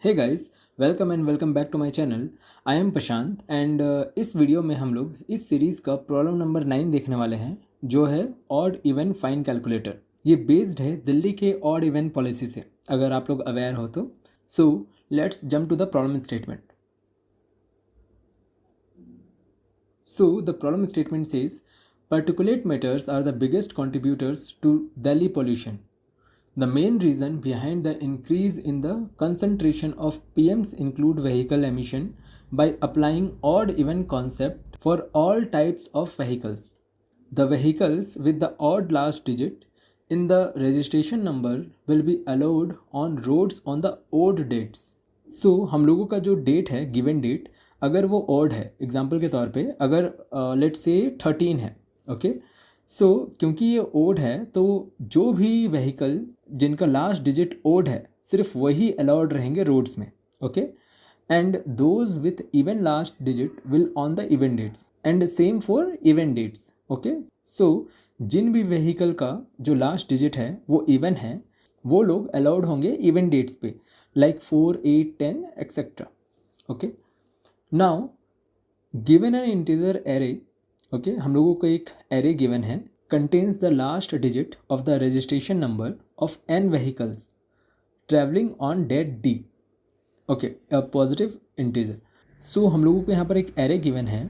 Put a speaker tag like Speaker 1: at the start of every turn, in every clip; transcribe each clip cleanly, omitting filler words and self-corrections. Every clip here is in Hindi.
Speaker 1: Hey guys, welcome and welcome back to my channel. I am Prashant and इस वीडियो में हम लोग इस सीरीज़ का प्रॉब्लम नंबर 9 देखने वाले हैं, जो है ऑड इवन फाइन कैलकुलेटर। ये बेस्ड है दिल्ली के ऑड इवन पॉलिसी से, अगर आप लोग अवेयर हो तो। So let's jump to the problem statement. So the problem statement says particulate matters are the biggest contributors to Delhi pollution. The main reason behind the increase in the concentration of PMs include vehicle emission by applying odd even concept for all types of vehicles. The vehicles with the odd last digit in the registration number will be allowed on roads on the odd dates. So हम लोगों का जो डेट है, गिवन डेट, अगर वो ऑड है, एग्जाम्पल के तौर पे अगर लेट्स से 13 है, ओके। सो क्योंकि ये ओड है तो जो भी व्हीकल जिनका लास्ट डिजिट ओड है सिर्फ वही अलाउड रहेंगे रोड्स में, okay. And those with even last digit will on the even dates and same for even dates, okay. So जिन भी व्हीकल का जो लास्ट डिजिट है वो इवन है, वो लोग अलाउड होंगे इवन डेट्स पे, like 4, 8, 10 etcetera, okay. Now given an integer array, okay, हम लोगों को एक एरे गिवन है, contains the last digit of the registration number of n vehicles travelling on date D, okay, a positive integer. So हम लोगों को यहाँ पर एक एरे गिवन है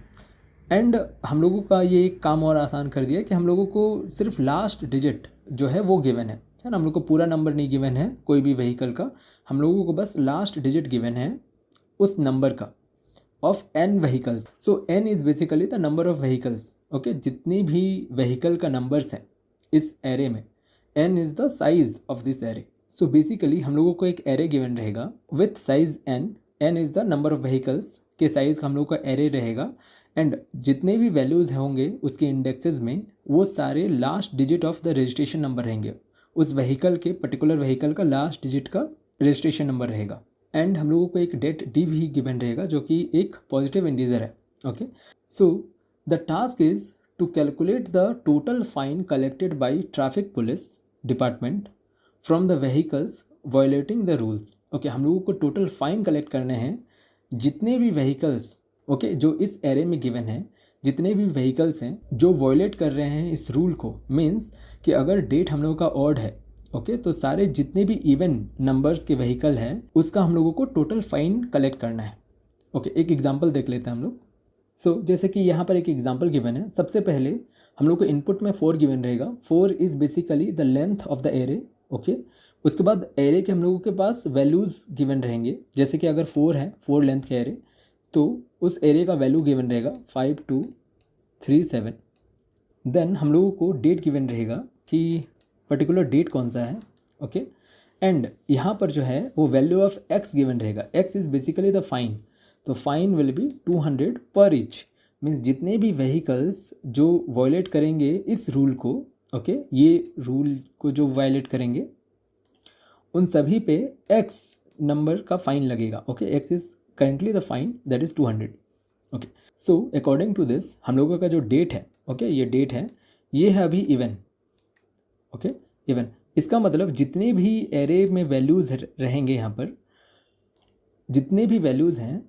Speaker 1: एंड हम लोगों का ये एक काम और आसान कर दिया कि हम लोगों को सिर्फ लास्ट डिजिट जो है वो गिवन है ना। हम लोग को पूरा नंबर नहीं गिवन है कोई भी व्हीकल का, हम लोगों को बस लास्ट डिजिट गिवन है उस नंबर का of n vehicles. So n is basically the number of vehicles, okay. जितनी भी व्हीकल का नंबर्स हैं इस एरे में, n is the size of this array. So basically हम लोगों को एक एरे गिवन रहेगा with size n is the number of vehicles के साइज का हम लोग का एरे रहेगा एंड जितने भी वैल्यूज़ होंगे उसके इंडेक्सेस में वो सारे last digit of the registration number रहेंगे, उस व्हीकल के पर्टिकुलर व्हीकल का लास्ट डिजिट का रजिस्ट्रेशन नंबर रहेगा। एंड हम लोगों को एक डेट डी भी गिवन रहेगा जो कि एक पॉजिटिव इंटीजर है, okay. So the task is to calculate the total fine collected by traffic police department from the vehicles violating the rules, okay. हम लोगों को टोटल फाइन कलेक्ट करने हैं जितने भी व्हीकल्स, ओके, जो इस एरे में गिवन है, जितने भी व्हीकल्स हैं जो वायोलेट कर रहे हैं इस रूल को। मीन्स कि अगर डेट हम लोगों का ऑड है, ओके, तो सारे जितने भी इवन नंबर्स के व्हीकल हैं उसका हम लोगों को टोटल फाइन कलेक्ट करना है, ओके। एक एग्जांपल देख लेते हैं हम लोग। सो जैसे कि यहाँ पर एक एग्जांपल गिवन है। सबसे पहले हम लोग को इनपुट में 4 गिवन रहेगा। 4 is basically the length of the array, okay. उसके बाद एरे के हम लोगों के पास वैल्यूज़ गिवन रहेंगे, जैसे कि अगर 4 है, 4 लेंथ के एरे, तो उस एरे का वैल्यू गिवन रहेगा 5, 2, 3, 7। देन हम लोगों को डेट गिवन रहेगा कि पर्टिकुलर डेट कौन सा है, ओके। एंड यहाँ पर जो है वो वैल्यू ऑफ x गिवन रहेगा। x is basically the fine, तो फाइन विल बी 200 पर ईच। मीन्स जितने भी व्हीकल्स जो वायलेट करेंगे इस रूल को, ओके, ये रूल को जो वायलेट करेंगे उन सभी पे x नंबर का फाइन लगेगा, okay. x is currently the fine, that is 200, okay. So according to this हम लोगों का जो डेट है, ओके, ये डेट है, ये है अभी इवन, ओके, इवन। इसका मतलब जितने भी एरे में वैल्यूज़ रहेंगे, यहाँ पर जितने भी वैल्यूज़ हैं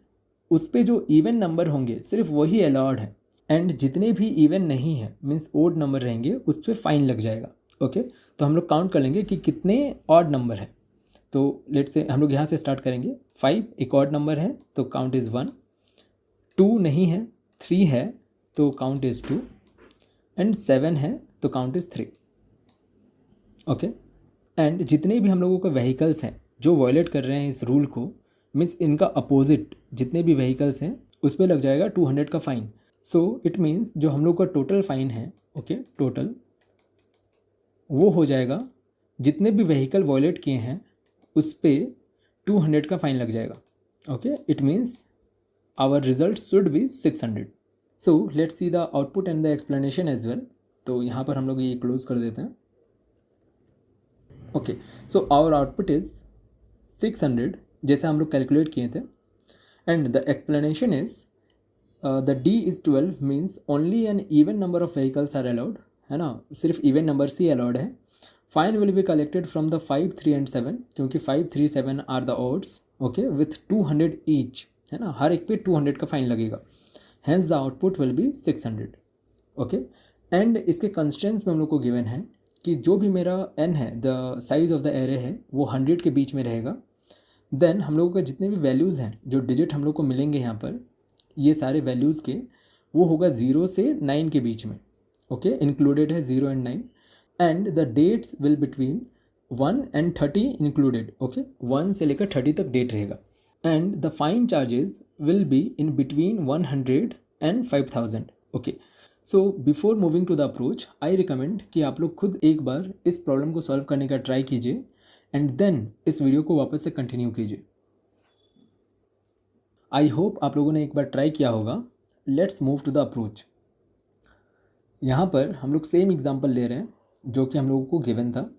Speaker 1: उस पे जो इवन नंबर होंगे सिर्फ वही अलाउड है एंड जितने भी इवन नहीं है मीन्स ओड नंबर रहेंगे उस पर फाइन लग जाएगा, ओके। तो हम लोग काउंट कर लेंगे कि कितने ऑड नंबर है। तो लेट्स से हम लोग यहाँ से स्टार्ट करेंगे। 5 एक ऑड नंबर है तो काउंट इज़ 1, 2 नहीं है, 3 है तो काउंट इज़ 2 एंड 7 है तो काउंट इज़ 3, ओके। एंड जितने भी हम लोगों के व्हीकल्स हैं जो वायलेट कर रहे हैं इस रूल को, मीन्स इनका अपोजिट जितने भी व्हीकल्स हैं उस पर लग जाएगा 200 का फ़ाइन। सो इट मीन्स जो हम लोग का टोटल फ़ाइन है, ओके, टोटल वो हो जाएगा जितने भी व्हीकल वायलेट किए हैं उस पर 200 का फ़ाइन लग जाएगा, okay. It means our result should be 600। So let's see the output and the explanation as well. तो यहाँ पर हम लोग ये क्लोज कर देते हैं, okay. So our output is 600 जैसे हम लोग कैलकुलेट किए थे and the explanation is the D is 12 means only an even number of vehicles are allowed, है ना, सिर्फ इवन नंबर्स ही अलाउड है। Fine will be collected from the 5, 3 and 7 क्योंकि 5, 3, 7 are the odds, okay with 200 each, है ना, हर एक पे 200 का फाइन लगेगा, hence the output will be 600। Okay, and इसके कंस्ट्रेंट्स में हम लोग को गिवन है कि जो भी मेरा n है, the size of the array है, वो 100 के बीच में रहेगा। देन हम लोगों का जितने भी वैल्यूज़ हैं, जो डिजिट हम लोग को मिलेंगे यहाँ पर, ये सारे वैल्यूज़ के, वो होगा 0 से 9 के बीच में। ओके, इंक्लूडेड है 0 and 9, and the dates will between 1 and 30 included. Okay, 1 से लेकर 30 तक डेट रहेगा, and the fine charges will be in between 100 and 5000। Okay, so before moving to the approach, I recommend कि आप लोग खुद एक बार इस प्रॉब्लम को सॉल्व करने का ट्राई कीजिए, एंड देन इस वीडियो को वापस से कंटिन्यू कीजिए। आई होप आप लोगों ने एक बार ट्राई किया होगा। Let's move to the approach. यहाँ पर हम लोग सेम एग्जांपल ले रहे हैं जो कि हम लोगों को गिवन था।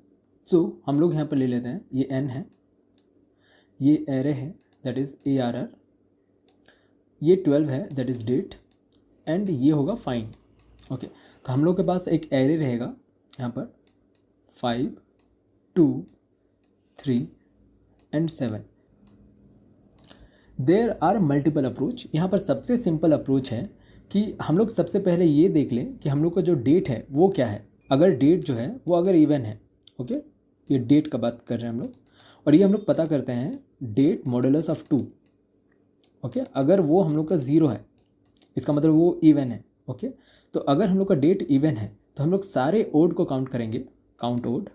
Speaker 1: सो हम लोग यहाँ पर ले लेते हैं, ये n है, ये एरे है दैट इज़ ARR, ये 12 है दैट इज़ डेट, एंड ये होगा फाइन। ओके, तो हम लोग के पास एक एरे रहेगा यहाँ पर 5, 2, 3 and 7। There are multiple approach. यहाँ पर सबसे सिंपल अप्रोच है कि हम लोग सबसे पहले ये देख लें कि हम लोग का जो डेट है वो क्या है। अगर डेट जो है वो अगर इवन है, ओके, ये डेट का बात कर रहे हैं हम लोग, और ये हम लोग पता करते हैं डेट मॉडुलस ऑफ 2। ओके, अगर वो हम लोग का 0 है, इसका मतलब वो इवन है। ओके, तो अगर हम लोग का डेट इवन है तो हम लोग सारे ओड को काउंट करेंगे, काउंट ओड,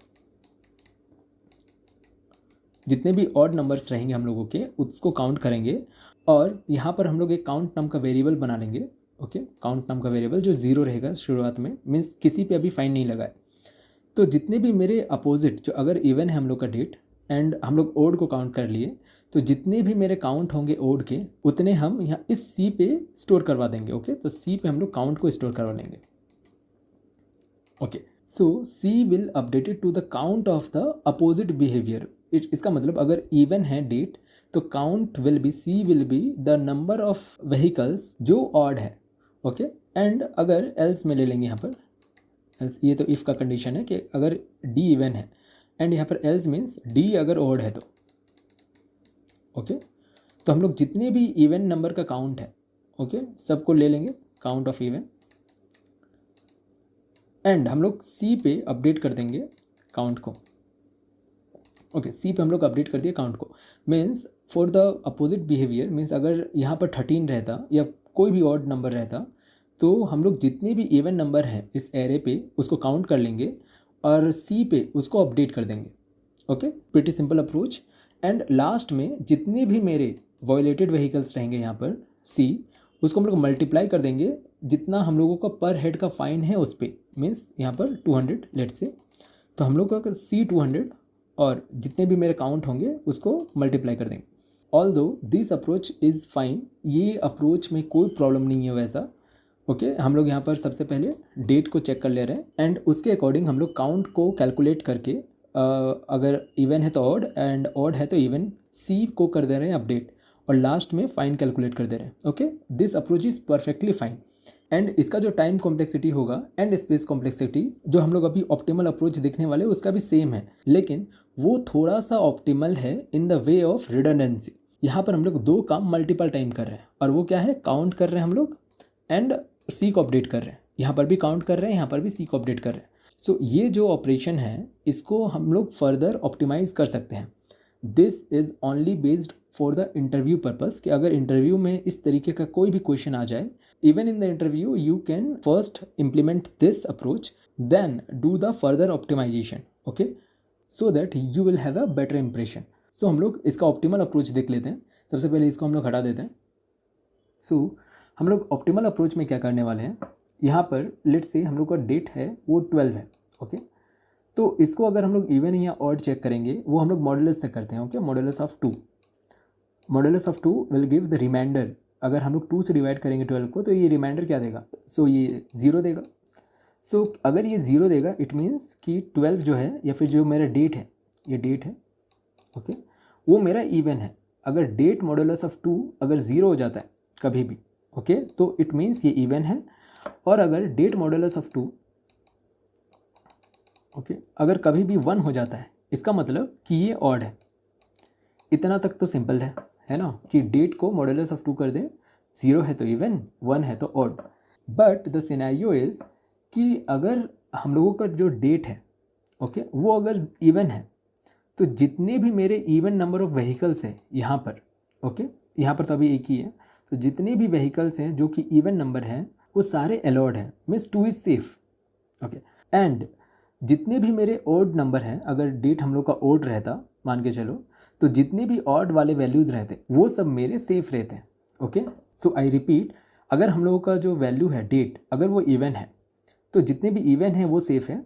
Speaker 1: जितने भी ऑड नंबर्स रहेंगे हम लोगों के उसको काउंट करेंगे, और यहाँ पर हम लोग एक काउंट नाम का वेरिएबल बना लेंगे। ओके, काउंट नाम का वेरिएबल जो 0 रहेगा शुरुआत में, मीन्स किसी पे अभी फाइन नहीं लगा है। तो जितने भी मेरे अपोजिट, जो अगर इवन है हम लोग का डेट, एंड हम लोग ओड को काउंट कर लिए, तो जितने भी मेरे काउंट होंगे ओड के, उतने हम यहाँ इस सी पे स्टोर करवा देंगे। ओके, तो सी पे हम लोग काउंट को स्टोर करवा लेंगे। Okay, so C will updated to the count of the opposite behaviour. इसका मतलब अगर इवन है डेट, तो count will be, C will be the number of vehicles जो ऑड है। ओके, एंड अगर एल्स में ले लेंगे यहाँ पर, एल्स ये तो इफ़ का कंडीशन है कि अगर डी इवन है, एंड यहाँ पर एल्स मीन्स डी अगर ऑड है तो। ओके, तो हम लोग जितने भी इवन नंबर का काउंट है, ओके, सबको ले लेंगे काउंट ऑफ इवन, एंड हम लोग सी पे अपडेट कर देंगे काउंट को। ओके, सी पे हम लोग अपडेट कर दिए काउंट को, means for the opposite behaviour, means अगर यहाँ पर 13 रहता या कोई भी ऑड नंबर रहता, तो हम लोग जितने भी इवन नंबर हैं इस एरे पे उसको काउंट कर लेंगे और सी पे उसको अपडेट कर देंगे। Okay, pretty simple approach. And last में जितने भी मेरे वॉयलेटेड व्हीकल्स रहेंगे यहाँ पर सी, उसको हम लोग मल्टीप्लाई कर देंगे जितना हम लोगों का पर हेड का फाइन है उस पर, मीन्स यहाँ पर 200 लेट से, तो हम लोग का सी 200 और जितने भी मेरे काउंट होंगे उसको मल्टीप्लाई कर देंगे। Although this approach is fine, ये अप्रोच में कोई प्रॉब्लम नहीं है वैसा। ओके, हम लोग यहाँ पर सबसे पहले डेट को चेक कर ले रहे हैं, एंड उसके अकॉर्डिंग हम लोग काउंट को कैलकुलेट करके अगर इवन है तो ऑड एंड ऑड है तो इवन, सी को कर दे रहे हैं अपडेट, और लास्ट में फाइन कैलकुलेट कर दे रहे हैं। Okay, this approach is perfectly fine, and इसका जो टाइम कॉम्प्लेक्सिटी होगा एंड स्पेस कॉम्प्लेक्सिटी जो हम लोग अभी ऑप्टिमल अप्रोच देखने वाले उसका भी सेम है, लेकिन वो थोड़ा सा ऑप्टिमल है in the way of redundancy. यहाँ पर हम लोग दो काम मल्टीपल टाइम कर रहे हैं, और वो क्या है, काउंट कर रहे हैं हम लोग एंड सी को अपडेट कर रहे हैं। यहाँ पर भी काउंट कर रहे हैं, यहाँ पर भी सी को अपडेट कर रहे हैं। सो ये जो ऑपरेशन है इसको हम लोग फर्दर ऑप्टिमाइज कर सकते हैं। This is only based for the interview purpose, कि अगर इंटरव्यू में इस तरीके का कोई भी क्वेश्चन आ जाए, even in the interview you can first implement this approach, then do the further optimisation. Okay, so that you will have a better impression. So हम लोग इसका ऑप्टिमल अप्रोच देख लेते हैं। सबसे पहले इसको हम लोग हटा देते हैं। सो हम लोग ऑप्टिमल अप्रोच में क्या करने वाले हैं, यहाँ पर लेट से हम लोग का डेट है वो 12 है। ओके, तो इसको अगर हम लोग इवन या ऑड चेक करेंगे वो हम लोग मॉडुलस से करते हैं। Okay, modulus of 2, modulus of 2 will give the remainder. अगर हम लोग 2 से डिवाइड करेंगे 12 को तो ये रिमाइंडर क्या देगा, सो ये 0 देगा। सो अगर ये 0 देगा इट मीन्स कि 12 जो है या फिर जो मेरा डेट है, ये डेट है, ओके, वो मेरा इवन है। अगर डेट मॉडुलस ऑफ 2 अगर 0 हो जाता है कभी भी, ओके, तो इट मीन्स ये इवन है। और अगर डेट मॉडुलस ऑफ 2, ओके, अगर कभी भी 1 हो जाता है इसका मतलब कि ये ऑड है। इतना तक तो सिंपल है ना, कि डेट को मॉडुलस ऑफ 2 कर दें, 0 है तो इवन, 1 है तो odd. But the scenario is कि अगर हम लोगों का जो डेट है ओके वो अगर इवन है तो जितने भी मेरे इवन नंबर ऑफ व्हीकल्स हैं यहाँ पर ओके, यहाँ पर तो अभी एक ही है, तो जितने भी व्हीकल्स हैं जो कि इवन नंबर हैं वो सारे अलाउड हैं, means 2 is safe okay. And जितने भी मेरे ऑड नंबर हैं, अगर डेट हम लोग का ऑड रहता मान के चलो, तो जितने भी ऑड वाले वैल्यूज़ रहते वो सब मेरे सेफ रहते हैं ओके। सो आई रिपीट, अगर हम लोगों का जो वैल्यू है डेट अगर वो इवन है तो जितने भी इवन हैं वो सेफ है।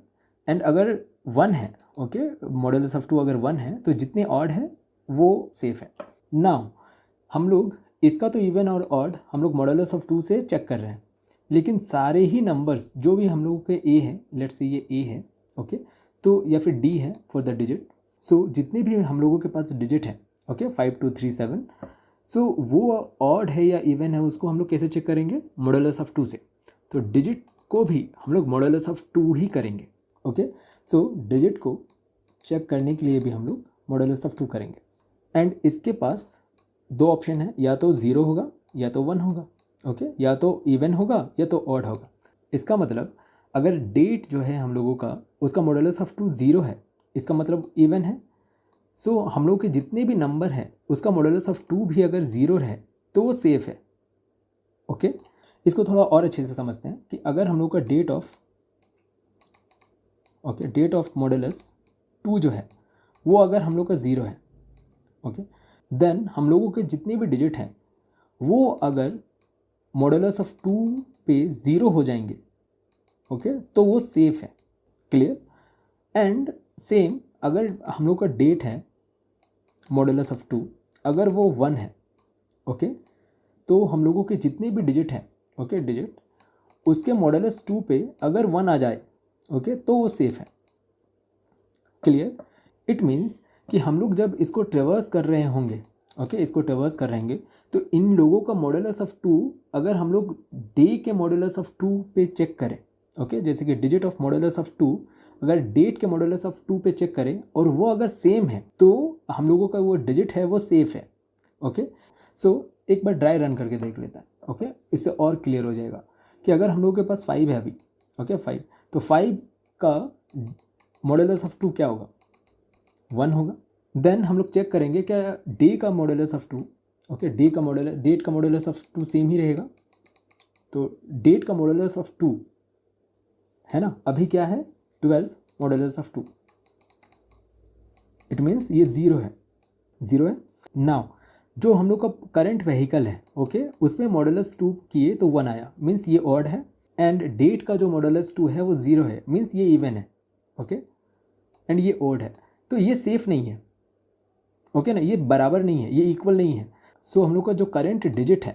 Speaker 1: एंड अगर 1 है ओके, मॉडुलस ऑफ 2 अगर 1 है तो जितने ऑड है वो सेफ है। नाउ हम लोग इसका तो इवन और ऑड हम लोग मॉडुलस ऑफ 2 से चेक कर रहे हैं, लेकिन सारे ही नंबर्स जो भी हम लोगों के ए है, लेट्स से ये ए है ओके, तो या फिर डी है फॉर द डिजिट, सो जितने भी हम लोगों के पास डिजिट है ओके 5 2 3 7, सो वो ऑड है या इवन है उसको हम लोग कैसे चेक करेंगे, मॉडुलस ऑफ 2 से। तो डिजिट को भी हम लोग मॉडुलस ऑफ 2 ही करेंगे ओके। सो डिजिट को चेक करने के लिए भी हम लोग मॉडुलस ऑफ 2 करेंगे। एंड इसके पास दो ऑप्शन है, या तो 0 होगा या तो 1 होगा ओके, या तो इवन होगा या तो ऑड होगा। इसका मतलब अगर डेट जो है हम लोगों का उसका मॉडुलस ऑफ 2 0 है, इसका मतलब इवन है। सो हम लोग के जितने भी नंबर हैं उसका मॉडुलस ऑफ 2 भी अगर 0 है तो वो सेफ है ओके। इसको थोड़ा और अच्छे से समझते हैं कि अगर हम लोग का डेट ऑफ मॉडुलस 2 जो है वो अगर हम लोग का 0 है ओके, देन हम लोगों के जितने भी डिजिट हैं वो अगर मॉडुलस ऑफ 2 पे 0 हो जाएंगे ओके, तो वो सेफ है, क्लियर। एंड सेम अगर हम लोग का डेट है मॉडुलस ऑफ 2 अगर वो 1 है ओके, तो हम लोगों के जितने भी डिजिट हैं ओके डिजिट उसके मॉडुलस 2 पे अगर 1 आ जाए ओके तो वो सेफ है, क्लियर। इट मीन्स कि हम लोग जब इसको ट्रेवर्स कर रहे होंगे ओके, इसको ट्रेवर्स कर रहेंगे तो इन लोगों का मॉडुलस ऑफ 2 अगर हम लोग डे के मॉडुलस ऑफ 2 पे चेक करें ओके, जैसे कि डिजिट ऑफ मॉडुलस ऑफ 2 अगर डेट के मॉडुलस ऑफ 2 पे चेक करें और वो अगर सेम है तो हम लोगों का वो डिजिट है वो सेफ है ओके। सो एक बार ड्राई रन करके देख लेता है ओके, इससे और क्लियर हो जाएगा कि अगर हम लोगों के पास 5 है अभी ओके 5, तो 5 का मॉडुलस ऑफ 2 क्या होगा, 1 होगा। देन हम लोग चेक करेंगे क्या डे का मॉडुलस ऑफ 2 ओके, डेट का मॉडुलस ऑफ 2 सेम ही रहेगा, तो डेट का मॉडुलस ऑफ 2 है ना अभी क्या है 12 मॉडुलस ऑफ 2, इट मीन्स ये 0 है। नाउ जो हम लोग का करंट व्हीकल है ओके उस पर मॉडुलस 2 किए तो 1 आया, मीन्स ये ऑड है। एंड डेट का जो मॉडुलस 2 है वो 0 है, मीन्स ये इवन है ओके, एंड ये ऑड है, तो ये सेफ नहीं है ओके ना, ये बराबर नहीं है, ये इक्वल नहीं है। सो हम लोग का जो करंट डिजिट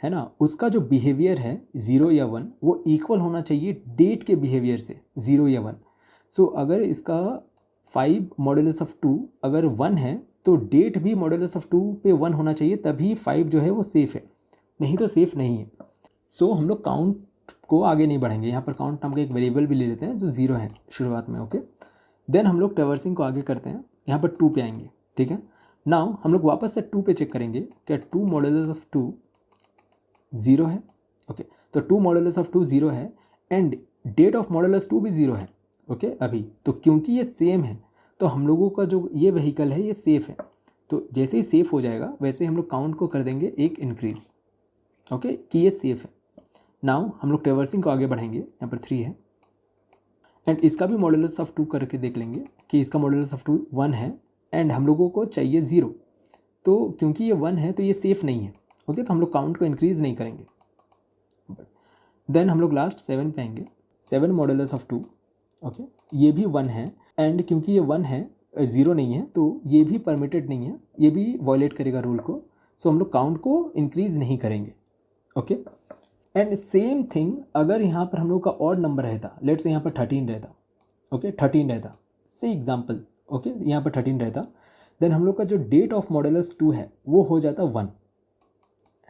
Speaker 1: है ना उसका जो बिहेवियर है 0 या 1 वो इक्वल होना चाहिए डेट के बिहेवियर से 0 या 1। सो अगर इसका 5 मॉडुलस ऑफ 2 अगर 1 है तो डेट भी मॉडुलस ऑफ 2 पे 1 होना चाहिए, तभी 5 जो है वो सेफ है, नहीं तो सेफ नहीं है। सो हम लोग काउंट को आगे नहीं बढ़ेंगे, यहाँ पर काउंट नाम का एक वेरिएबल भी ले लेते हैं जो 0 है शुरुआत में ओके। देन हम लोग ट्रेवर्सिंग को आगे करते हैं, यहाँ पर 2 पे आएंगे, ठीक है। नाउ हम लोग वापस से 2 पे चेक करेंगे क्या 2 मॉडुलस ऑफ 2 0 है ओके, तो 2 मॉडुलस ऑफ 2 0 है एंड डेट ऑफ मॉडुलस 2 भी 0 है ओके अभी, तो क्योंकि ये सेम है तो हम लोगों का जो ये व्हीकल है ये सेफ़ है। तो जैसे ही सेफ़ हो जाएगा वैसे ही हम लोग काउंट को कर देंगे एक इंक्रीज़ ओके कि ये सेफ़ है। नाउ हम लोग ट्रेवर्सिंग को आगे बढ़ेंगे, यहाँ पर 3 है एंड इसका भी मॉडुलस ऑफ 2 करके देख लेंगे कि इसका मॉडुलस ऑफ 2 1 है एंड हम लोगों को चाहिए 0, तो क्योंकि ये 1 है तो ये सेफ़ नहीं है ओके, तो हम लोग काउंट को इंक्रीज़ नहीं करेंगे। देन हम लोग लास्ट 7 पे आएंगे, 7 मॉडुलस ऑफ 2 ओके, ये भी 1 है एंड क्योंकि ये 1 है 0 नहीं है तो ये भी परमिटेड नहीं है, ये भी वॉयलेट करेगा रूल को, सो हम लोग काउंट को इंक्रीज़ नहीं करेंगे ओके। एंड सेम थिंग अगर यहाँ पर हम लोग का ऑड नंबर रहता, लेट्स से यहाँ पर 13 रहता ओके, 13 रहता से एग्जाम्पल ओके, यहाँ पर 13 रहता, देन हम लोग का जो डेट ऑफ मॉडुलस 2 है वो हो जाता 1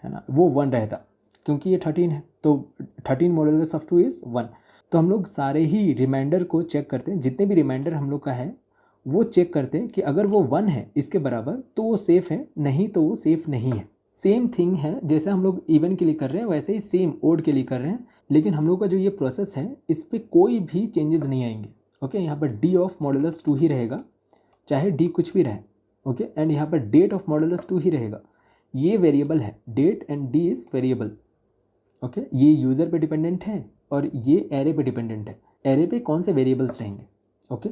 Speaker 1: है ना, वो 1 रहता क्योंकि ये 13 है, तो 13 मॉडुलस ऑफ 2 इज़ 1। तो हम लोग सारे ही रिमाइंडर को चेक करते हैं, जितने भी रिमाइंडर हम लोग का है वो चेक करते हैं कि अगर वो 1 है इसके बराबर तो वो सेफ़ है, नहीं तो वो सेफ़ नहीं है। सेम थिंग है जैसे हम लोग इवन के लिए कर रहे हैं वैसे ही सेम ओड के लिए कर रहे हैं, लेकिन हम लोग का जो ये प्रोसेस है इस पर कोई भी चेंजेस नहीं आएंगे। ओके, यहाँ पर डी ऑफ मॉडुलस 2 ही रहेगा, चाहे डी कुछ भी रहे। ओके, एंड यहाँ पर डेट ऑफ मॉडुलस 2 ही रहेगा। ये वेरिएबल है, date and D is variable. Okay, ये यूज़र पे डिपेंडेंट है और ये एरे पे डिपेंडेंट है। एरे पे कौन से वेरिएबल्स रहेंगे। ओके,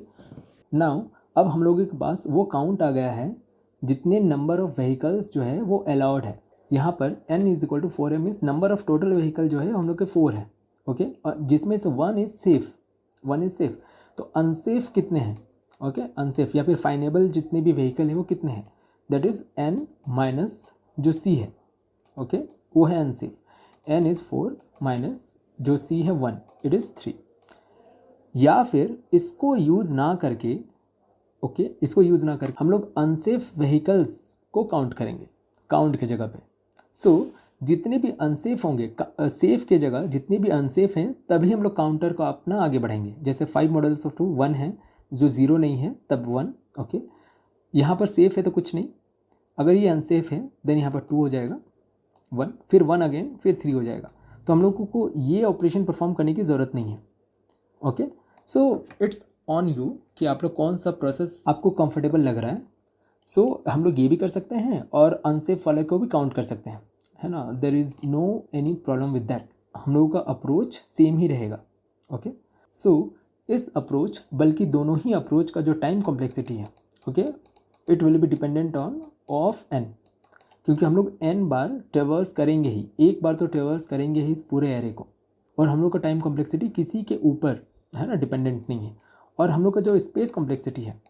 Speaker 1: नाउ अब हम लोगों के पास वो काउंट आ गया है जितने नंबर ऑफ व्हीकल्स जो है वो अलाउड है। यहाँ पर n is equal to 4 means number of total vehicle जो है हम लोग के 4 है। ओके, और जिसमें से 1 इज़ सेफ, 1 इज़ सेफ। तो अनसेफ कितने हैं। ओके, अनसेफ या फिर फाइनेबल जितने भी व्हीकल है वो कितने हैं, दैट इज़ n माइनस जो c है। ओके, वो है अनसेफ। n इज़ 4 माइनस जो c है 1, इट इज़ 3। या फिर इसको यूज़ ना करके, ओके, इसको यूज़ ना करके हम लोग अनसेफ व्हीकल्स को काउंट करेंगे काउंट की जगह पे। सो जितने भी अनसेफ होंगे, सेफ के जगह जितने भी अनसेफ हैं तभी हम लोग काउंटर को अपना आगे बढ़ाएंगे। जैसे 5 मॉडल्स ऑफ 2 1 है, जो 0 नहीं है तब 1। ओके, यहाँ पर सेफ है तो कुछ नहीं, अगर ये अनसेफ है देन यहाँ पर 2 हो जाएगा 1, फिर 1 अगेन, फिर 3 हो जाएगा। तो हम लोगों को ये ऑपरेशन परफॉर्म करने की ज़रूरत नहीं है। Okay, so it's on you कि आप लोग कौन सा प्रोसेस आपको कंफर्टेबल लग रहा है। सो हम लोग ये भी कर सकते हैं और अनसेफ वाले को भी काउंट कर सकते हैं, है ना। There is no any problem with that, हम लोगों का अप्रोच सेम ही रहेगा। ओके, सो इस अप्रोच, बल्कि दोनों ही अप्रोच का जो टाइम कॉम्प्लेक्सिटी है, okay, it will be dependent on off n, क्योंकि हम लोग n बार ट्रेवर्स करेंगे ही, एक बार तो ट्रेवर्स करेंगे ही इस पूरे एरे को, और हम लोग का टाइम कॉम्प्लेक्सिटी किसी के ऊपर, है ना, डिपेंडेंट नहीं है। और हम लोग का जो स्पेस कॉम्प्लेक्सिटी है,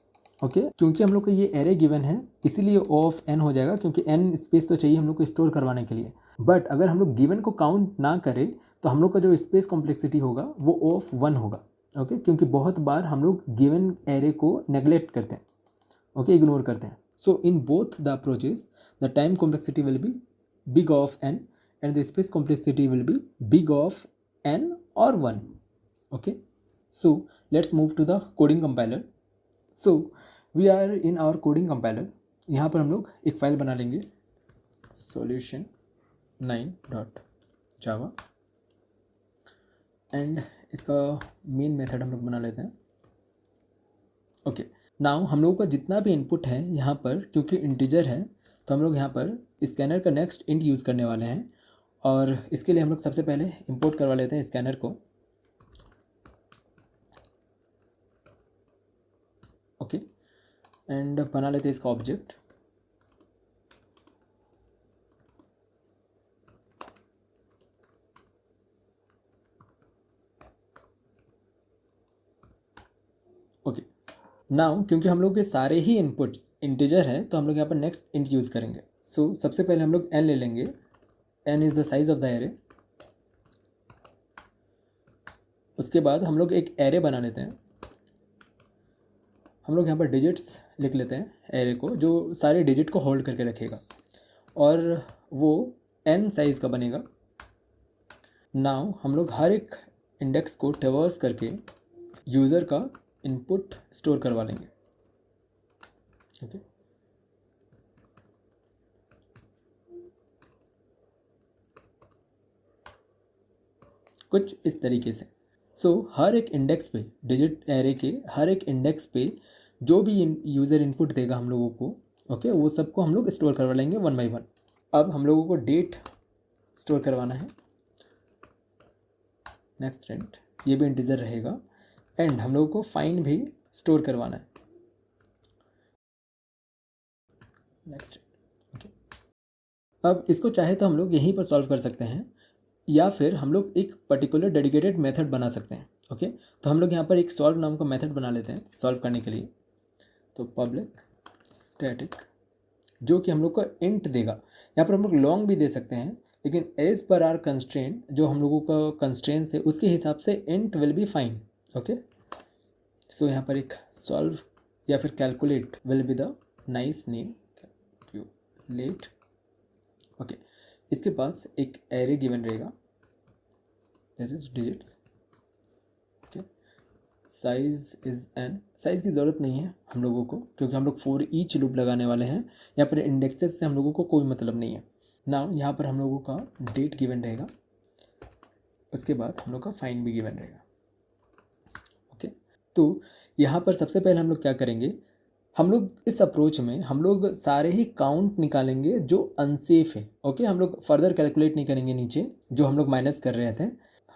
Speaker 1: ओके, क्योंकि हम लोग को ये एरे गिवन है इसीलिए O ऑफ n हो जाएगा, क्योंकि n स्पेस तो चाहिए हम लोग को स्टोर करवाने के लिए। बट अगर हम लोग गिवन को काउंट ना करें तो हम लोग का जो स्पेस कॉम्प्लेक्सिटी होगा वो O ऑफ 1 होगा। ओके, क्योंकि बहुत बार हम लोग गिवन एरे को नेग्लेक्ट करते हैं, ओके, इग्नोर करते हैं। So in both the approaches the time complexity will be big of n and the space complexity will be big of n or 1. Okay, so let's move to the coding compiler. So we are in our coding compiler. यहाँ पर हम लोग एक फाइल बना लेंगे solution9.java एंड इसका मेन मेथड हम लोग बना लेते हैं। ओके, नाउ हम लोगों का जितना भी इनपुट है यहाँ पर, क्योंकि इंटीजर है तो हम लोग यहाँ पर स्कैनर का नेक्स्ट इंट यूज़ करने वाले हैं, और इसके लिए हम लोग सबसे पहले इंपोर्ट करवा लेते हैं स्कैनर को। ओके, एंड बना लेते हैं इसका ऑब्जेक्ट। ओके, नाउ क्योंकि हम लोग के सारे ही इनपुट्स इंटीजर है तो हम लोग यहाँ पर नेक्स्ट इंट यूज़ करेंगे। सो सबसे पहले हम लोग n ले लेंगे, n is the size of the array. उसके बाद हम लोग एक एरे बना लेते हैं, हम लोग यहाँ पर डिजिट्स लिख लेते हैं एरे को, जो सारे डिजिट को होल्ड करके रखेगा, और वो n साइज़ का बनेगा। नाउ हम लोग हर एक इंडेक्स को ट्रैवर्स करके यूज़र का इनपुट स्टोर करवा लेंगे। ओके, कुछ इस तरीके से। सो हर एक इंडेक्स पे, डिजिट एरे के हर एक इंडेक्स पे जो भी यूज़र इनपुट देगा हम लोगों को, ओके, वो सबको हम लोग स्टोर करवा लेंगे 1 by 1। अब हम लोगों को डेट स्टोर करवाना है, नेक्स्ट इंट, ये भी इंटीजर रहेगा, एंड हम लोगों को फाइन भी स्टोर करवाना है, नेक्स्ट। ओके, अब इसको चाहे तो हम लोग यहीं पर सॉल्व कर सकते हैं, या फिर हम लोग एक पर्टिकुलर डेडिकेटेड मेथड बना सकते हैं। ओके, तो हम लोग यहाँ पर एक सॉल्व नाम का मेथड बना लेते हैं सॉल्व करने के लिए। तो पब्लिक स्टैटिक, जो कि हम लोग को इंट देगा। यहाँ पर हम लोग लॉन्ग भी दे सकते हैं, लेकिन एज पर आर कंस्ट्रेंट, जो हम लोगों का कंस्ट्रेंट्स है उसके हिसाब से int will be fine. Okay, so यहाँ पर एक सॉल्व या फिर calculate will be the nice name, calculate. Okay, इसके पास एक एरे गिवन रहेगा, this is digits. Okay, size is N, size की ज़रूरत नहीं है हम लोगों को, क्योंकि हम लोग फॉर ईच लूप लगाने वाले हैं। यहाँ पर इंडेक्सेस से हम लोगों को कोई मतलब नहीं है। नाउ यहाँ पर हम लोगों का डेट गिवन रहेगा, उसके बाद हम लोग का फाइन भी गिवन रहेगा। ओके, तो यहाँ पर सबसे पहले हम लोग क्या करेंगे, हम लोग इस अप्रोच में हम लोग सारे ही काउंट निकालेंगे जो अनसेफ है। ओके, हम लोग फर्दर कैलकुलेट नहीं करेंगे नीचे जो हम लोग माइनस कर रहे थे,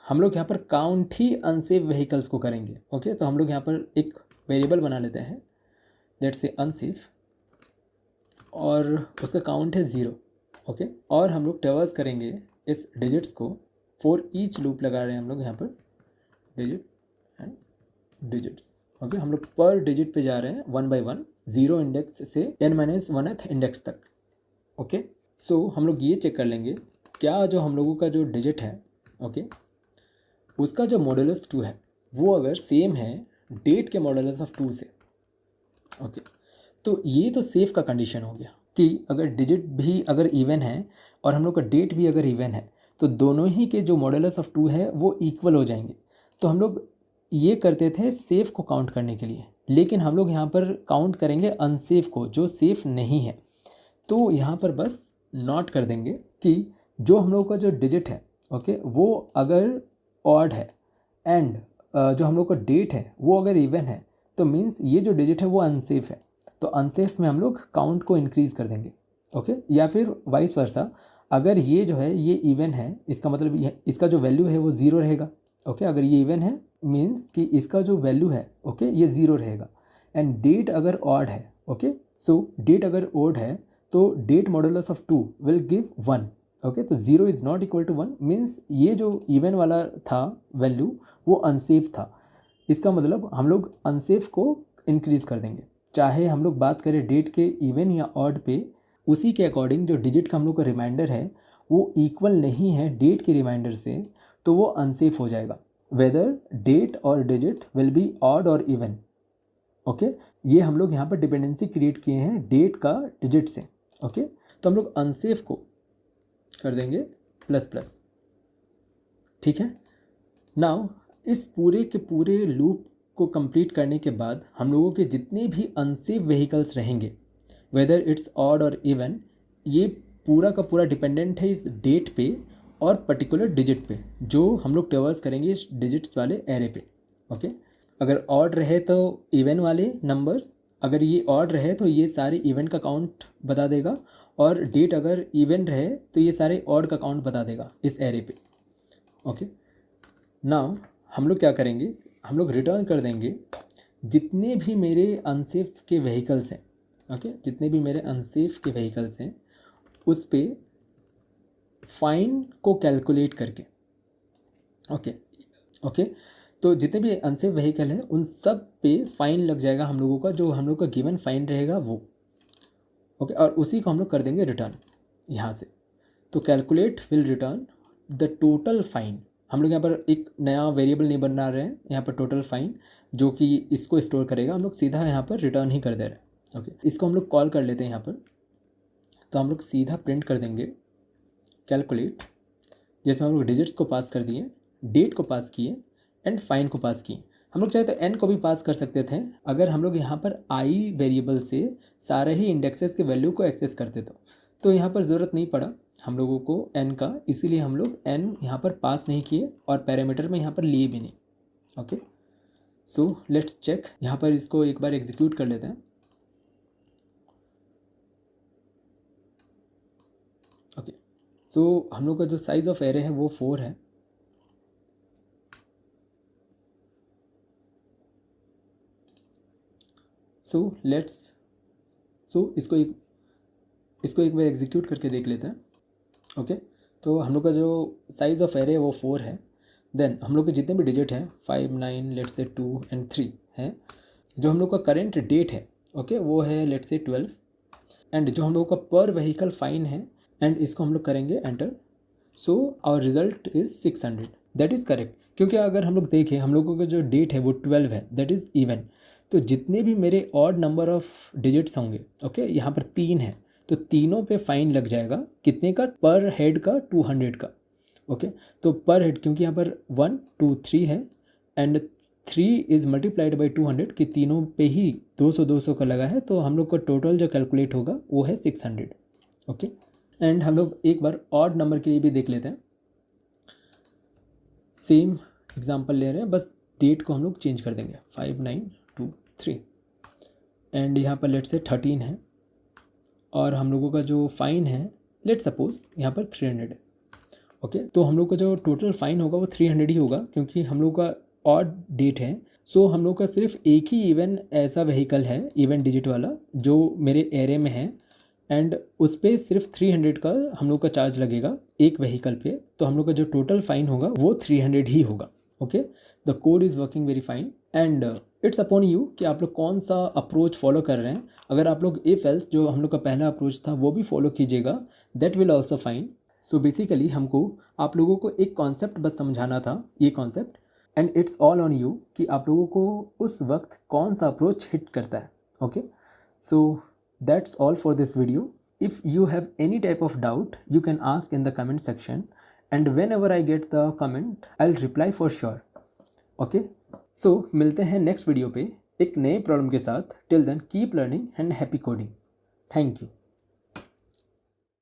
Speaker 1: हम लोग यहाँ पर काउंट ही अनसेफ व्हीकल्स को करेंगे। ओके, तो हम लोग यहाँ पर एक वेरिएबल बना लेते हैं, लेट्स से अनसेफ, और उसका काउंट है 0। ओके, और हम लोग ट्रेवर्स करेंगे इस डिजिट्स को, फॉर ईच लूप लगा रहे हैं हम लोग यहाँ पर डिजिट एंड डिजिट्स। ओके, हम लोग पर डिजिट पे जा रहे हैं 1 by 1, 0 इंडेक्स से n-1th इंडेक्स तक। ओके, सो हम लोग ये चेक कर लेंगे क्या जो हम लोगों का जो डिजिट है, ओके, उसका जो मॉडुलस 2 है वो अगर सेम है डेट के मॉडुलस ऑफ 2 से। ओके, तो ये तो सेफ का कंडीशन हो गया कि अगर डिजिट भी अगर इवन है और हम लोग का डेट भी अगर इवन है तो दोनों ही के जो मॉडुलस ऑफ 2 है वो इक्वल हो जाएंगे। तो हम लोग ये करते थे सेफ को काउंट करने के लिए, लेकिन हम लोग यहाँ पर काउंट करेंगे अनसेफ को जो सेफ नहीं है। तो यहाँ पर बस नोट कर देंगे कि जो हम लोग का जो डिजिट है, ओके, वो अगर ऑड है एंड जो हम लोग का डेट है वो अगर इवन है तो मीन्स ये जो डिजिट है वो अनसेफ है। तो अनसेफ में हम लोग काउंट को इंक्रीज़ कर देंगे। ओके, या फिर वाइस वर्सा, अगर ये जो है ये इवन है, इसका मतलब इसका जो वैल्यू है वो 0 रहेगा। ओके, अगर ये इवन है मीन्स कि इसका जो वैल्यू है, ओके, ये 0 रहेगा। एंड डेट अगर ऑड है, ओके, सो डेट अगर ऑड है तो date modulus of 2 will give 1। Okay, तो 0 is not equal to 1 means ये जो इवन वाला था वैल्यू वो अनसेफ था। इसका मतलब हम लोग अनसेफ को इंक्रीज़ कर देंगे, चाहे हम लोग बात करें डेट के इवन या ऑड पे, उसी के अकॉर्डिंग जो डिजिट का हम लोग का रिमाइंडर है वो इक्वल नहीं है डेट के रिमाइंडर से, तो वो अनसेफ हो जाएगा, वेदर डेट और डिजिट विल बी ऑड और इवन। ओके, ये हम लोग यहाँ पर डिपेंडेंसी क्रिएट किए हैं डेट का डिजिट से। ओके, तो हम लोग अनसेफ को कर देंगे ++। ठीक है, नाउ इस पूरे के पूरे लूप को कंप्लीट करने के बाद हम लोगों के जितने भी अनसेफ व्हीकल्स रहेंगे, वेदर इट्स ऑड और इवन, ये पूरा का पूरा डिपेंडेंट है इस डेट पे और पर्टिकुलर डिजिट पे जो हम लोग ट्रेवर्स करेंगे इस डिजिट्स वाले एरे पे। ओके, अगर ऑड रहे तो इवन वाले नंबर्स, अगर ये ऑड रहे तो ये सारे इवन का काउंट बता देगा, और डेट अगर इवन रहे तो ये सारे ऑड का काउंट बता देगा इस एरे पे। ओके, नाउ हम लोग क्या करेंगे, हम लोग रिटर्न कर देंगे जितने भी मेरे अनसेफ के व्हीकल्स हैं। ओके, जितने भी मेरे अनसेफ के व्हीकल्स हैं उस पे फाइन को कैलकुलेट करके। ओके ओके, तो जितने भी अनसेफ व्हीकल हैं उन सब पे फाइन लग जाएगा हम लोगों का, जो हम लोग का गिवन फाइन रहेगा वो। ओके, और उसी को हम लोग कर देंगे रिटर्न यहाँ से। तो calculate will return the total fine. हम लोग यहाँ पर एक नया वेरिएबल नहीं बना रहे हैं, यहाँ पर टोटल फाइन जो कि इसको स्टोर करेगा, हम लोग सीधा यहाँ पर रिटर्न ही कर दे रहे हैं। ओके, इसको हम लोग कॉल कर लेते हैं यहाँ पर। तो हम लोग सीधा प्रिंट कर देंगे कैलकुलेट, जिसमें हम लोग डिजिट्स को पास कर दिए, डेट को पास किए एंड फाइन को पास किए। हम लोग चाहे तो एन को भी पास कर सकते थे अगर हम लोग यहाँ पर आई वेरिएबल से सारे ही इंडेक्सेस के वैल्यू को एक्सेस करते तो यहाँ पर ज़रूरत नहीं पड़ा हम लोगों को एन का, इसीलिए हम लोग एन यहाँ पर पास नहीं किए और पैरामीटर में यहाँ पर लिए भी नहीं। ओके, सो लेट्स चेक, यहाँ पर इसको एक बार एग्जीक्यूट कर लेते हैं। ओके, सो हम लोग का जो साइज़ ऑफ एरे है वो 4 है। सो इसको एक बार एग्जीक्यूट करके देख लेते हैं। ओके, तो हम लोग का जो साइज़ ऑफ एरे है वो 4 है। देन हम लोग के जितने भी डिजिट हैं 5, 9, लेट्स से 2 एंड 3 हैं। जो हम लोग का करेंट डेट है, ओके, वो है लेट्स से 12, एंड जो हम लोग का पर व्हीकल फाइन है, एंड इसको हम लोग करेंगे enter. So our result is 600, that is correct, क्योंकि अगर हम लोग देखें हम लोगों का जो डेट है वो 12 है, दैट इज़ इवन। तो जितने भी मेरे ऑड नंबर ऑफ डिजिट्स होंगे, ओके, यहाँ पर 3 है तो तीनों पे फाइन लग जाएगा, कितने का, पर हेड का 200 का। ओके, तो पर हेड क्योंकि यहाँ पर 1, 2, 3 है एंड 3 इज़ मल्टीप्लाइड बाई 200 कि तीनों पे ही 200 का लगा है, तो हम लोग का टोटल जो कैलकुलेट होगा वो है 600. ओके, एंड हम लोग एक बार ऑड नंबर के लिए भी देख लेते हैं. सेम एग्जांपल ले रहे हैं, बस डेट को हम लोग चेंज कर देंगे 5923 एंड यहाँ पर लेट से 13 है और हम लोगों का जो फ़ाइन है लेट सपोज यहाँ पर 300 है. ओके, तो हम लोग का जो टोटल फ़ाइन होगा वो 300 ही होगा क्योंकि हम लोग का ऑड डेट है. सो हम लोग का सिर्फ एक ही इवन ऐसा व्हीकल है, इवन डिजिट वाला, जो मेरे एरे में है एंड उस पर सिर्फ 300 का हम लोग का चार्ज लगेगा एक व्हीकल पे. तो हम लोग का जो टोटल फ़ाइन होगा वो 300 ही होगा. Okay, the code is working very fine and it's upon you कि आप लोग कौन सा अप्रोच फॉलो कर रहे हैं. अगर आप लोग इफ एल्स जो हम लोग का पहला अप्रोच था वो भी फॉलो कीजिएगा, that will also fine. So basically हमको आप लोगों को एक कॉन्सेप्ट बस समझाना था, ये concept, and it's all on you कि आप लोगों को उस वक्त कौन सा अप्रोच हिट करता है. Okay, so that's all for this video. If you have any type of doubt, you can ask in the comment section and whenever I get the comment, I'll reply for sure. Okay? So, मिलते हैं next video पे एक नए प्रॉब्लम के साथ. Till then, keep learning and happy coding. Thank you.